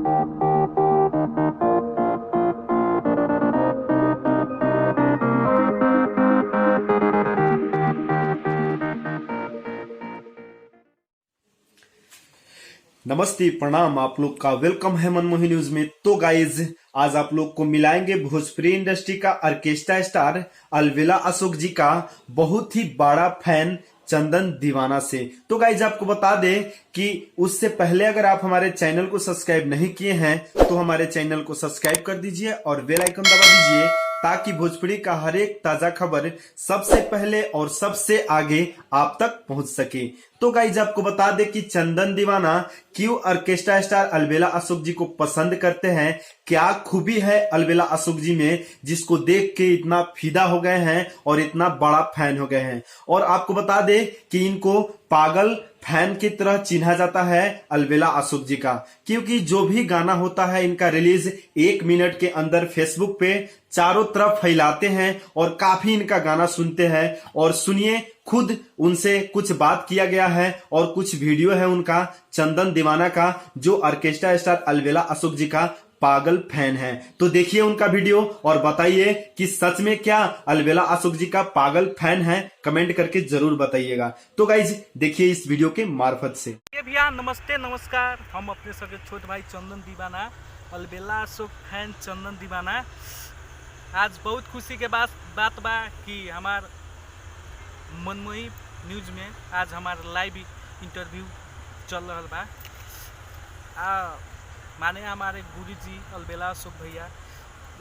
नमस्ते, प्रणाम। आप लोग का वेलकम है मनमोही न्यूज में। तो गाइज, आज आप लोग को मिलाएंगे भोजपुरी इंडस्ट्री का ऑर्केस्ट्रा स्टार अलबेला अशोक जी का बहुत ही बड़ा फैन चंदन दीवाना से। तो गाइज, आपको बता दे कि उससे पहले अगर आप हमारे चैनल को सब्सक्राइब नहीं किए हैं तो हमारे चैनल को सब्सक्राइब कर दीजिए और बेल आइकन दबा दीजिए ताकि भोजपुरी का हर एक ताजा खबर सबसे पहले और सबसे आगे आप तक पहुंच सके। तो गाइज, आपको बता दे कि चंदन दीवाना क्यों ऑर्केस्ट्रा स्टार अलबेला अशोक जी को पसंद करते हैं, क्या खूबी है अलबेला अशोक जी में जिसको देख के इतना फिदा हो गए हैं और इतना बड़ा फैन हो गए हैं। और आपको बता दे कि इनको पागल फैन की तरह चिन्हा जाता है अलबेला अशोक जी का, क्योंकि जो भी गाना होता है इनका रिलीज 1 मिनट के अंदर फेसबुक पे चारों तरफ फैलाते हैं और काफी इनका गाना सुनते हैं। और सुनिए, खुद उनसे कुछ बात किया गया है और कुछ वीडियो है उनका चंदन दीवाना का, जो ऑर्केस्ट्रा स्टार अलबेला अशोक जी का पागल फैन है। तो देखिए उनका वीडियो और बताइए कि सच में क्या अलबेला अशोक जी का पागल फैन है, कमेंट करके जरूर बताइएगा। तो गाइज, देखिए इस वीडियो के मार्फत से। भैया नमस्ते नमस्कार, हम अपने सगे छोटे भाई चंदन दीवाना, अलबेला अशोक फैन चंदन दीवाना। आज बहुत खुशी के बात बा कि हमार मनमोही न्यूज में आज हमार लाइव इंटरव्यू चल रहा बा। माने हमारे गुरुजी अलबेला अशोक भैया,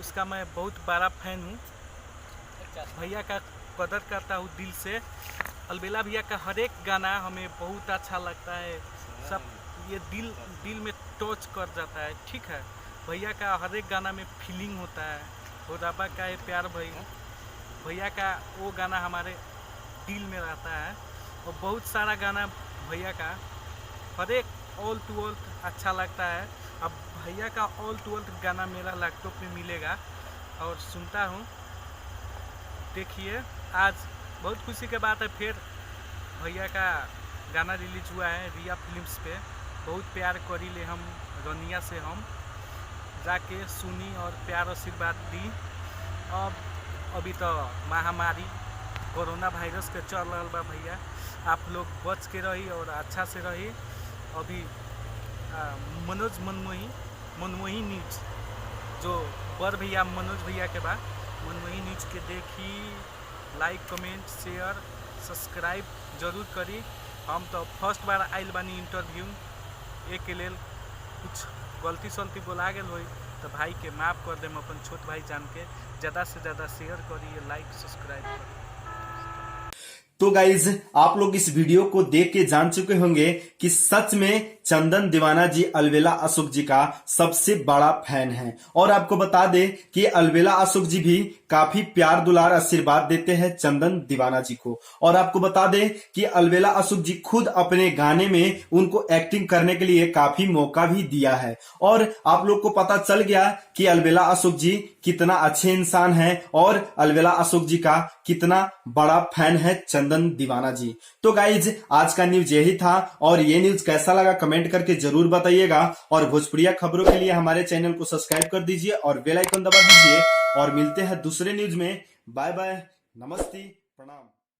उसका मैं बहुत बड़ा फैन हूँ। भैया का कदर करता हूँ दिल से। अलबेला भैया का हर एक गाना हमें बहुत अच्छा लगता है, सब ये दिल में टच कर जाता है। ठीक है, भैया का हर एक गाना में फीलिंग होता है। हो रबा का है प्यार भैया का वो गाना हमारे दिल में रहता है। और बहुत सारा गाना भैया का हर एक ऑल टू ऑल अच्छा लगता है। अब भैया का ऑल टू ऑल गाना मेरा लैपटॉप में मिलेगा और सुनता हूँ। देखिए, आज बहुत खुशी की बात है, फिर भैया का गाना रिलीज हुआ है रिया फिल्म्स पे। बहुत प्यार करी ले हम रनिया से, हम जाके सुनी और प्यार आशीर्वाद दी। अब अभी तो महामारी कोरोना वायरस के चल रहा बा भैया, आप लोग बच के रही और अच्छा से रही। अभी मनमोही न्यूज जो बड़ भैया मनोज भैया के बाद मनमोही न्यूज के देखी, लाइक कमेंट शेयर सब्सक्राइब जरूर करी। हम तो फर्स्ट बार आइल बानी इंटरव्यू, एक के लेल कुछ गलती सलती बोला गया हो तो भाई के माफ़ कर देम। अपन छोट भाई जान के ज़्यादा से ज़्यादा शेयर करिए, लाइक सब्सक्राइब करिए। तो गाइज, आप लोग इस वीडियो को देख के जान चुके होंगे कि सच में चंदन दीवाना जी अलबेला अशोक जी का सबसे बड़ा फैन है। और आपको बता दे कि अलबेला अशोक जी भी काफी प्यार दुलार आशीर्वाद देते हैं चंदन दीवाना जी को। और आपको बता दे कि अलबेला अशोक जी खुद अपने गाने में उनको एक्टिंग करने के लिए काफी मौका भी दिया है। और आप लोग को पता चल गया कि अलबेला अशोक जी कितना अच्छे इंसान है और अलबेला अशोक जी का कितना बड़ा फैन है चंदन दीवाना जी। तो गाइज, आज का न्यूज यही था और ये न्यूज कैसा लगा कमेंट करके जरूर बताइएगा। और भोजपुरिया खबरों के लिए हमारे चैनल को सब्सक्राइब कर दीजिए और बेल आइकन दबा दीजिए। और मिलते हैं दूसरे न्यूज में। बाय बाय, नमस्ते, प्रणाम।